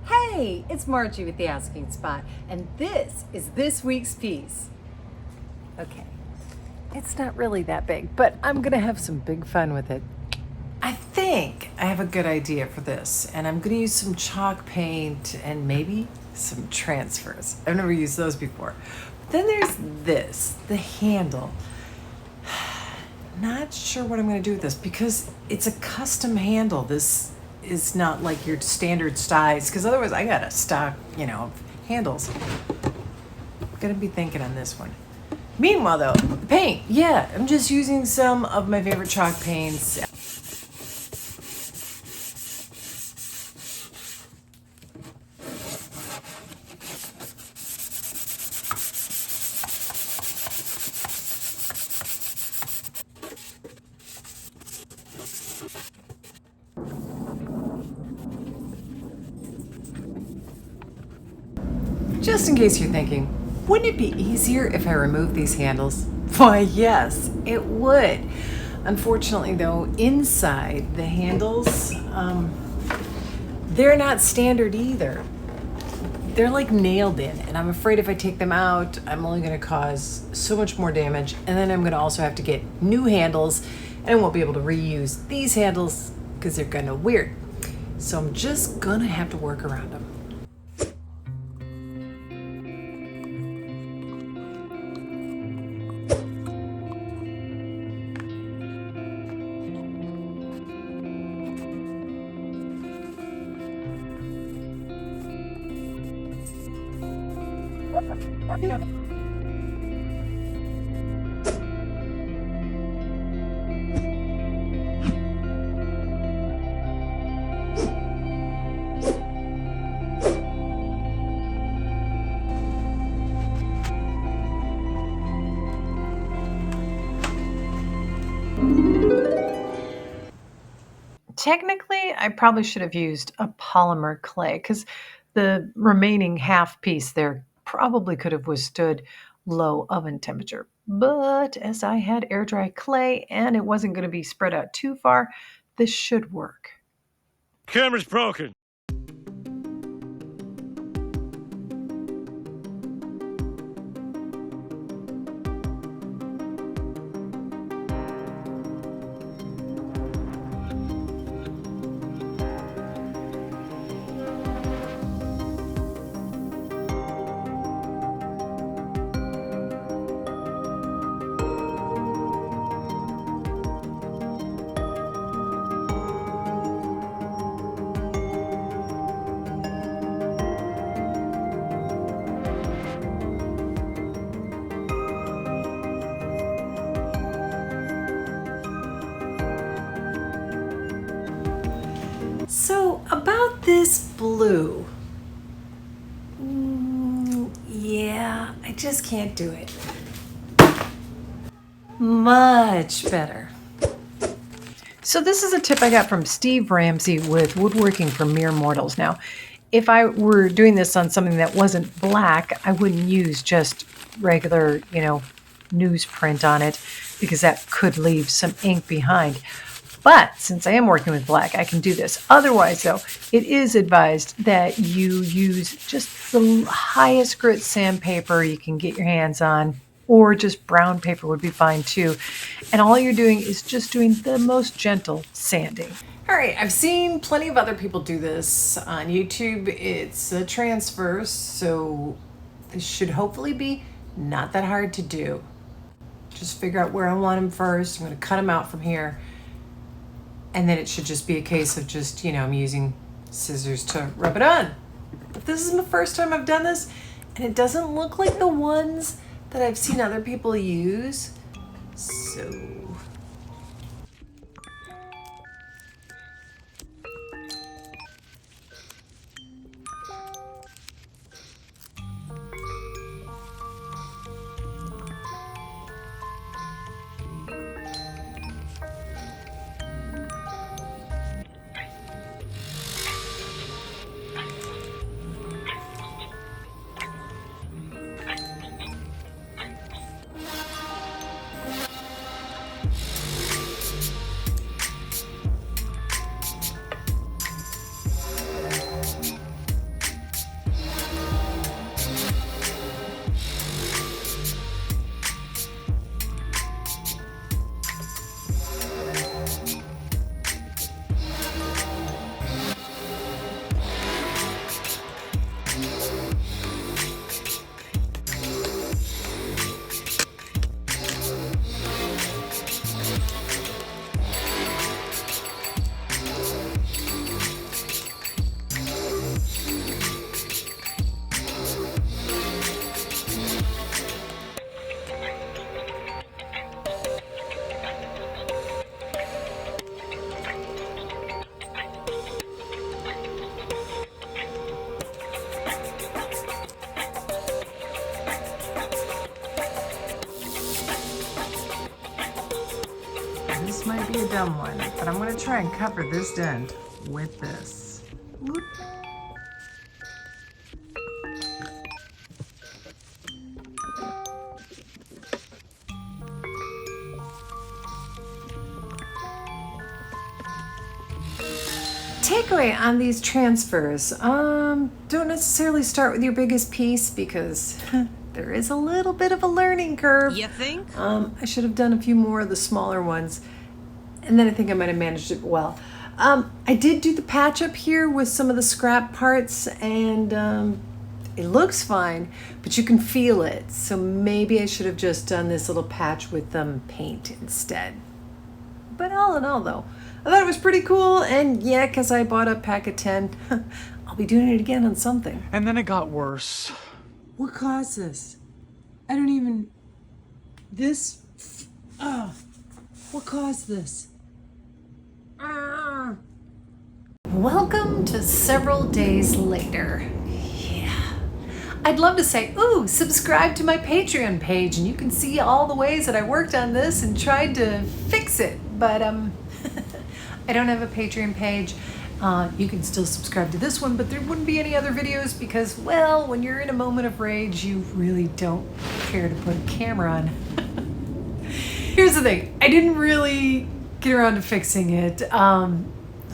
Hey, it's Margie with the Asking Spot, and this is this week's piece. Okay, it's not really that big, but I'm gonna have some big fun with it. I think I have a good idea for this, and I'm gonna use some chalk paint and maybe some transfers. I've never used those before. But then there's this, the handle. Not sure what I'm gonna do with this because it's a custom handle. This is not like your standard size, because otherwise I got a stock, handles. Gonna be thinking on this one. Meanwhile though, the paint, yeah, I'm just using some of my favorite chalk paints. Just in case you're thinking, wouldn't it be easier if I removed these handles? Why, yes, it would. Unfortunately, though, inside the handles, they're not standard either. They're like nailed in, and I'm afraid if I take them out, I'm only going to cause so much more damage, and then I'm going to also have to get new handles, and I won't be able to reuse these handles because they're kind of weird. So I'm just going to have to work around them. Technically, I probably should have used a polymer clay because the remaining half piece there probably could have withstood low oven temperature. But as I had air dry clay and it wasn't going to be spread out too far, this should work. Camera's broken. So about this blue, yeah, I just can't do it. Much better. So this is a tip I got from Steve Ramsey with Woodworking for Mere Mortals. Now, if I were doing this on something that wasn't black, I wouldn't use just regular, newsprint on it because that could leave some ink behind. But since I am working with black, I can do this. Otherwise, though, it is advised that you use just the highest grit sandpaper you can get your hands on, or just brown paper would be fine too. And all you're doing is just doing the most gentle sanding. All right, I've seen plenty of other people do this on YouTube. It's a transverse, so this should hopefully be not that hard to do. Just figure out where I want them first. I'm going to cut them out from here. And then it should just be a case of just, I'm using scissors to rub it on. But this is the first time I've done this, and it doesn't look like the ones that I've seen other people use. So might be a dumb one, but I'm going to try and cover this dent with this. Whoop. Takeaway on these transfers. Don't necessarily start with your biggest piece because there is a little bit of a learning curve. You think? I should have done a few more of the smaller ones, and then I think I might have managed it well. I did do the patch up here with some of the scrap parts, and it looks fine, but you can feel it. So maybe I should have just done this little patch with paint instead. But all in all, though, I thought it was pretty cool, and yeah, because I bought a pack of 10, I'll be doing it again on something. And then it got worse. What caused this? I don't even... This... what caused this? Welcome to several days later. Yeah. I'd love to say, ooh, subscribe to my Patreon page and you can see all the ways that I worked on this and tried to fix it. But I don't have a Patreon page. You can still subscribe to this one, but there wouldn't be any other videos because, well, when you're in a moment of rage, you really don't care to put a camera on. Here's the thing. I didn't really get around to fixing it. I'll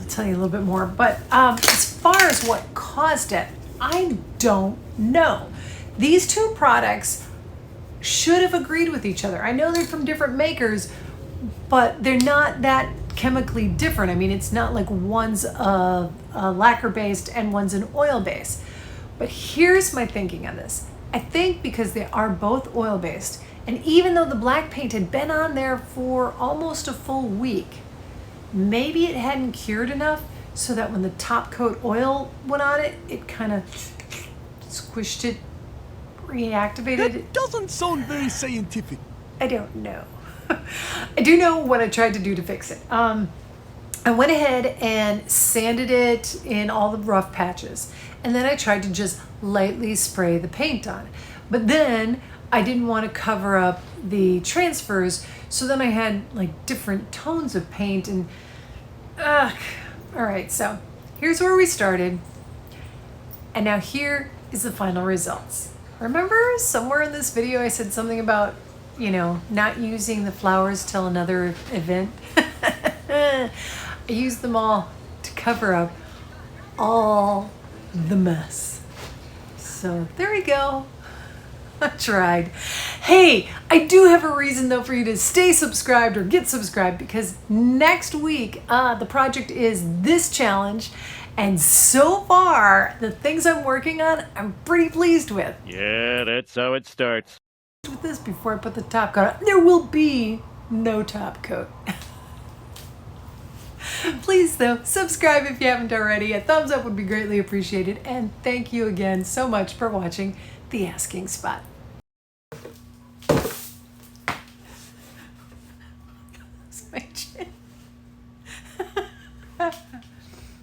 tell you a little bit more. But as far as what caused it, I don't know. These two products should have agreed with each other. I know they're from different makers, but they're not that chemically different. I mean, it's not like one's a lacquer based and one's an oil based. But here's my thinking on this. I think because they are both oil based, and even though the black paint had been on there for almost a full week, maybe it hadn't cured enough so that when the top coat oil went on it, it kind of squished it, reactivated it. That doesn't sound very scientific. I don't know. I do know what I tried to do to fix it. I went ahead and sanded it in all the rough patches, and then I tried to just lightly spray the paint on. But then I didn't want to cover up the transfers, so then I had like different tones of paint and all right, so here's where we started, and now here is the final results. Remember somewhere in this video I said something about, you know, not using the flowers till another event? I used them all to cover up all the mess. So there we go. I tried. Hey, I do have a reason though for you to stay subscribed or get subscribed, because next week the project is this challenge, and so far the things I'm working on I'm pretty pleased with. Yeah, that's how it starts. With this before I put the top coat on. There will be no top coat. Please though, subscribe if you haven't already. A thumbs up would be greatly appreciated, and thank you again so much for watching The Asking Spot.